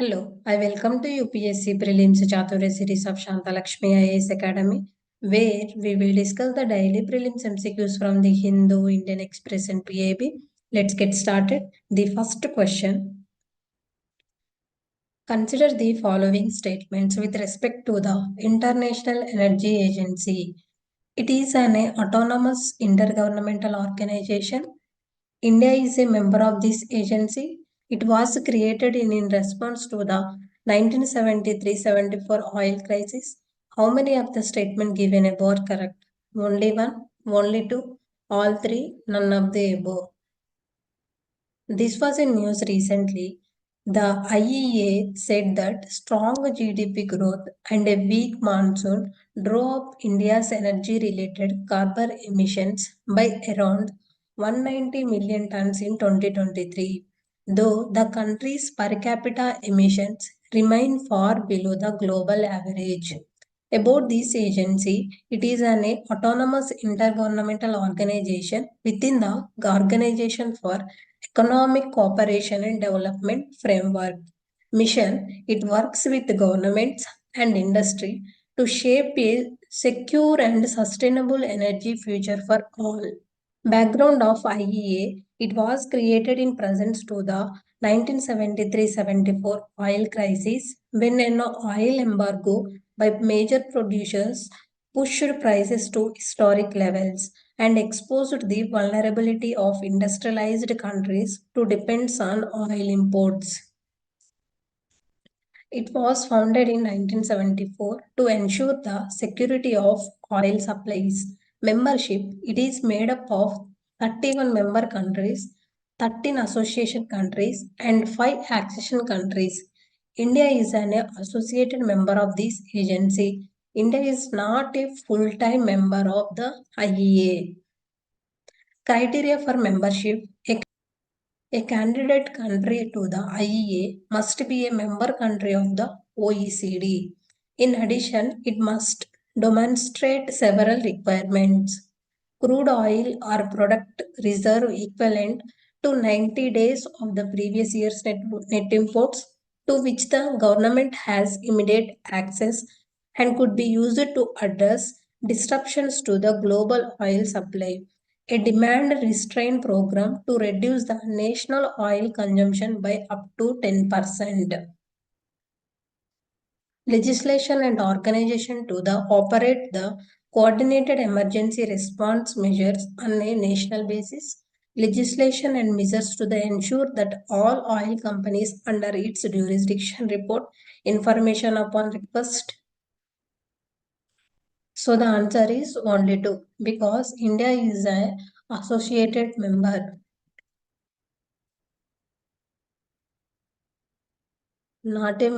Hello, I welcome to UPSC Prelims Chaturya series of Shantha Lakshmi IAS Academy, where we will discuss the daily prelims MCQs from the Hindu, Indian Express and PAB. Let's get started. The first question. Consider the following statements with respect to the International Energy Agency. It is an autonomous intergovernmental organization. India is a member of this agency. It was created in response to the 1973-74 oil crisis. How many of the statement given above are correct? Only one, only two, all three, none of the above. This was in news recently. The IEA said that strong GDP growth and a weak monsoon drove up India's energy-related carbon emissions by around 190 million tons in 2023, though the country's per capita emissions remain far below the global average. About this agency, it is an autonomous intergovernmental organization within the Organization for Economic Cooperation and Development Framework. Mission, it works with governments and industry to shape a secure and sustainable energy future for all. Background of IEA, it was created in presence to the 1973-74 oil crisis when an oil embargo by major producers pushed prices to historic levels and exposed the vulnerability of industrialized countries to depends on oil imports. It was founded in 1974 to ensure the security of oil supplies. Membership, it is made up of 31 member countries, 13 association countries, and 5 accession countries. India is an associated member of this agency. India is not a full-time member of the IEA. Criteria for membership. A candidate country to the IEA must be a member country of the OECD. In addition, it must demonstrate several requirements. Crude oil or product reserve equivalent to 90 days of the previous year's net imports to which the government has immediate access and could be used to address disruptions to the global oil supply. A demand restraint program to reduce the national oil consumption by up to 10%. Legislation and organization to operate the coordinated emergency response measures on a national basis. Legislation and measures to ensure that all oil companies under its jurisdiction report information upon request. So the answer is only 2 because India is an associated member. Not a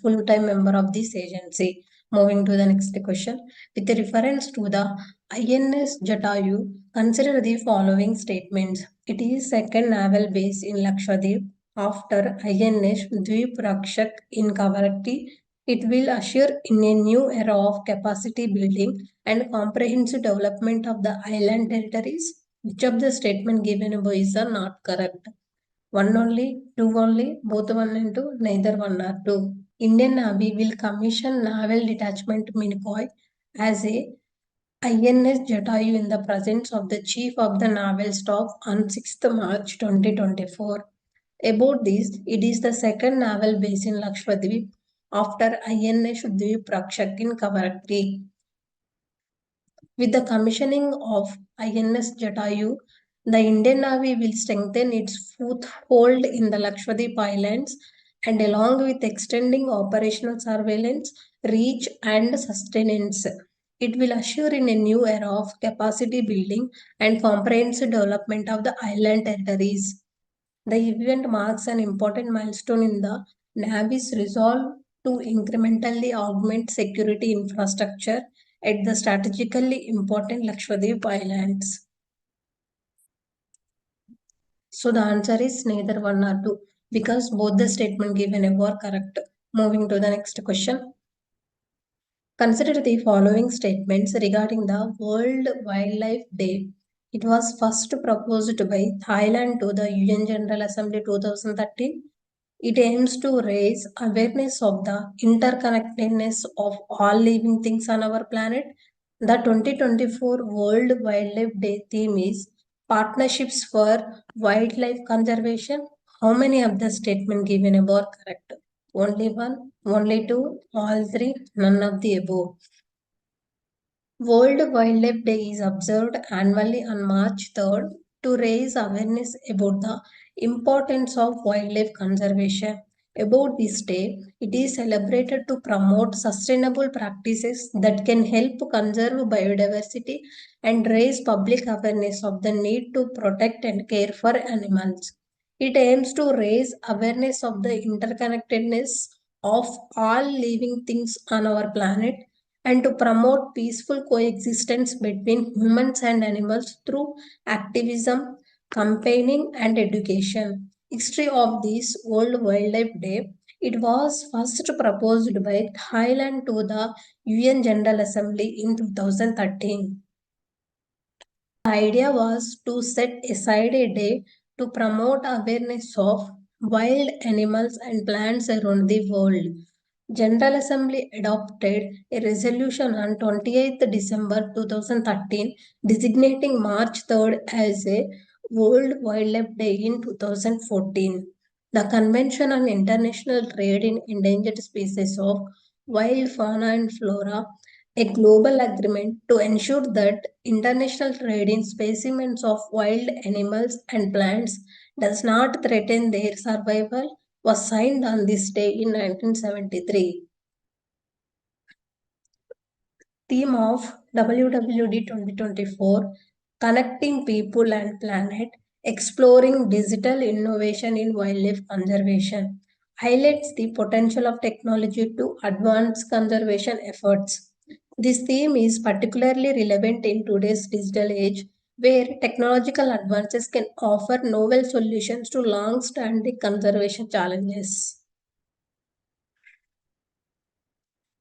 full-time member of this agency. Moving to the next question. With reference to the INS Jatayu, consider the following statements. It is second naval base in Lakshadweep after INS Dweep Rakshak in Kavaratti. It will usher in a new era of capacity building and comprehensive development of the island territories. Which of the statement given above is not correct? One only, two only, both one and two, neither one or two. Indian Navy will commission Naval Detachment Minicoy as a INS Jatayu in the presence of the Chief of the Naval Staff on 6th March 2024. About this, it is the second naval base in Lakshadweep after INS Dweep Rakshak in Kavaratti. With the commissioning of INS Jatayu, the Indian Navy will strengthen its foothold in the Lakshadweep Islands and along with extending operational surveillance, reach and sustenance. It will usher in a new era of capacity building and comprehensive development of the island territories. The event marks an important milestone in the Navy's resolve to incrementally augment security infrastructure at the strategically important Lakshadweep Islands. So the answer is neither one or two because both the statement given above are correct. Moving to the next question. Consider the following statements regarding the World Wildlife Day. It was first proposed by Thailand to the UN General Assembly 2013. It aims to raise awareness of the interconnectedness of all living things on our planet. The 2024 World Wildlife Day theme is Partnerships for Wildlife Conservation. How many of the statements given above are correct? Only one, only two, all three, none of the above. World Wildlife Day is observed annually on March 3rd to raise awareness about the importance of wildlife conservation. About this day, it is celebrated to promote sustainable practices that can help conserve biodiversity and raise public awareness of the need to protect and care for animals. It aims to raise awareness of the interconnectedness of all living things on our planet and to promote peaceful coexistence between humans and animals through activism, campaigning, and education. History of this World Wildlife Day. It was first proposed by Thailand to the UN General Assembly in 2013. The idea was to set aside a day to promote awareness of wild animals and plants around the world. General Assembly adopted a resolution on 28th December 2013 designating March 3rd as a World Wildlife Day in 2014. The Convention on International Trade in Endangered Species of Wild Fauna and Flora, a global agreement to ensure that international trade in specimens of wild animals and plants does not threaten their survival, was signed on this day in 1973. Theme of WWD 2024, Connecting People and Planet, Exploring Digital Innovation in Wildlife Conservation, highlights the potential of technology to advance conservation efforts. This theme is particularly relevant in today's digital age, where technological advances can offer novel solutions to long-standing conservation challenges.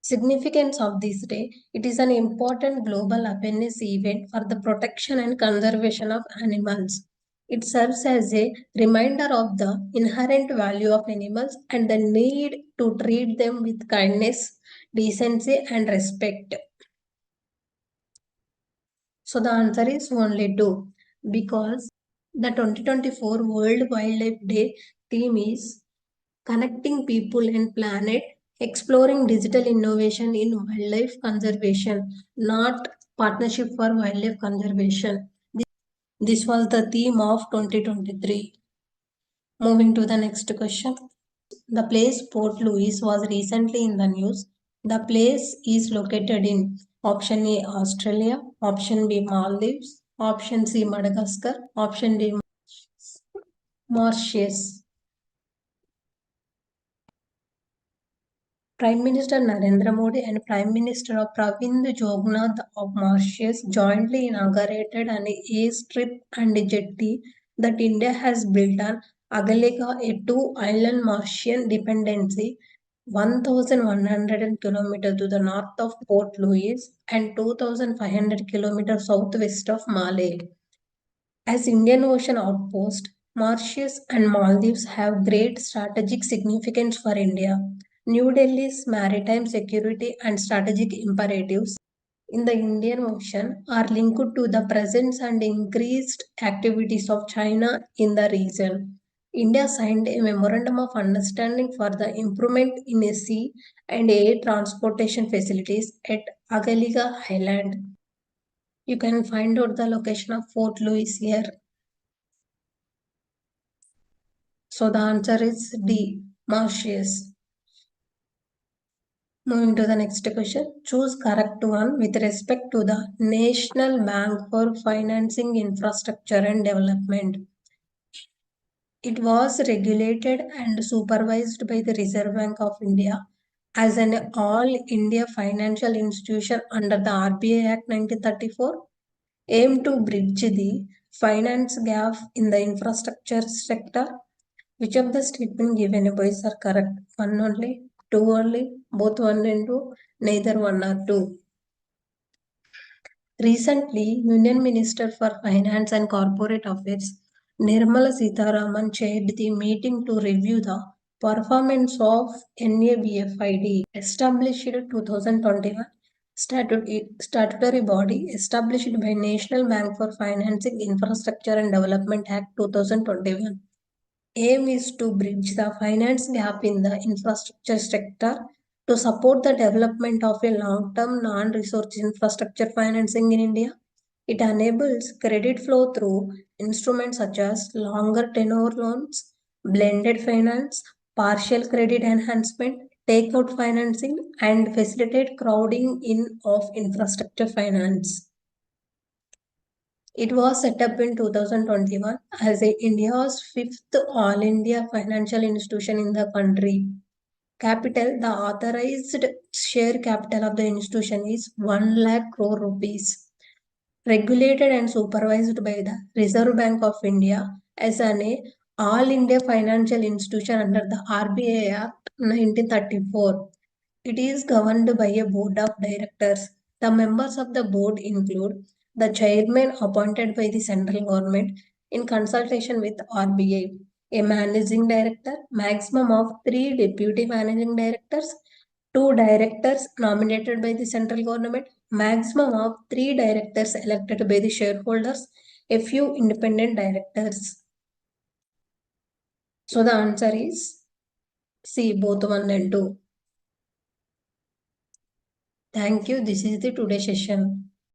Significance of this day, it is an important global awareness event for the protection and conservation of animals. It serves as a reminder of the inherent value of animals and the need to treat them with kindness, decency, and respect. So the answer is only 2, because the 2024 World Wildlife Day theme is Connecting People and Planet, Exploring Digital Innovation in Wildlife Conservation, not Partnership for Wildlife Conservation. This was the theme of 2023. Moving to the next question. The place Port Louis was recently in the news. The place is located in option A, Australia, option B, Maldives, option C, Madagascar, option D, Mauritius. Prime Minister Narendra Modi and Prime Minister of Pravind Jugnauth of Mauritius jointly inaugurated an airstrip and jetty that India has built on Agalega, a two-island Mauritian dependency 1,100 km to the north of Port Louis and 2,500 km southwest of Malé. As Indian Ocean outpost, Mauritius and Maldives have great strategic significance for India. New Delhi's maritime security and strategic imperatives in the Indian Ocean are linked to the presence and increased activities of China in the region. India signed a memorandum of understanding for the improvement in sea and air transportation facilities at Agalega Island. You can find out the location of Fort Louis here. So the answer is D, Mauritius. Moving to the next question. Choose correct one with respect to the National Bank for Financing Infrastructure and Development. It was regulated and supervised by the Reserve Bank of India as an all-India financial institution under the RBI Act 1934, aimed to bridge the finance gap in the infrastructure sector. Which of the statement given above are correct? One only, two only, both one and two, neither one or two. Recently, Union Minister for Finance and Corporate Affairs Nirmala Sitharaman chaired the meeting to review the Performance of NABFID established 2021 statutory body established by National Bank for Financing Infrastructure and Development Act 2021. Aim is to bridge the finance gap in the infrastructure sector to support the development of a long-term non-resource infrastructure financing in India. It enables credit flow through instruments such as longer tenure loans, blended finance, partial credit enhancement, takeout financing, and facilitate crowding in of infrastructure finance. It was set up in 2021 as India's fifth all India financial institution in the country. Capital, the authorized share capital of the institution is 1 lakh crore rupees. Regulated and supervised by the Reserve Bank of India as an all India financial institution under the RBI Act 1934. It is governed by a board of directors. The members of the board include the chairman appointed by the central government in consultation with RBI, a managing director, maximum of 3 deputy managing directors, 2 directors nominated by the central government, maximum of 3 directors elected by the shareholders, a few independent directors. So the answer is C, both 1 and 2. Thank you. This is the today's session.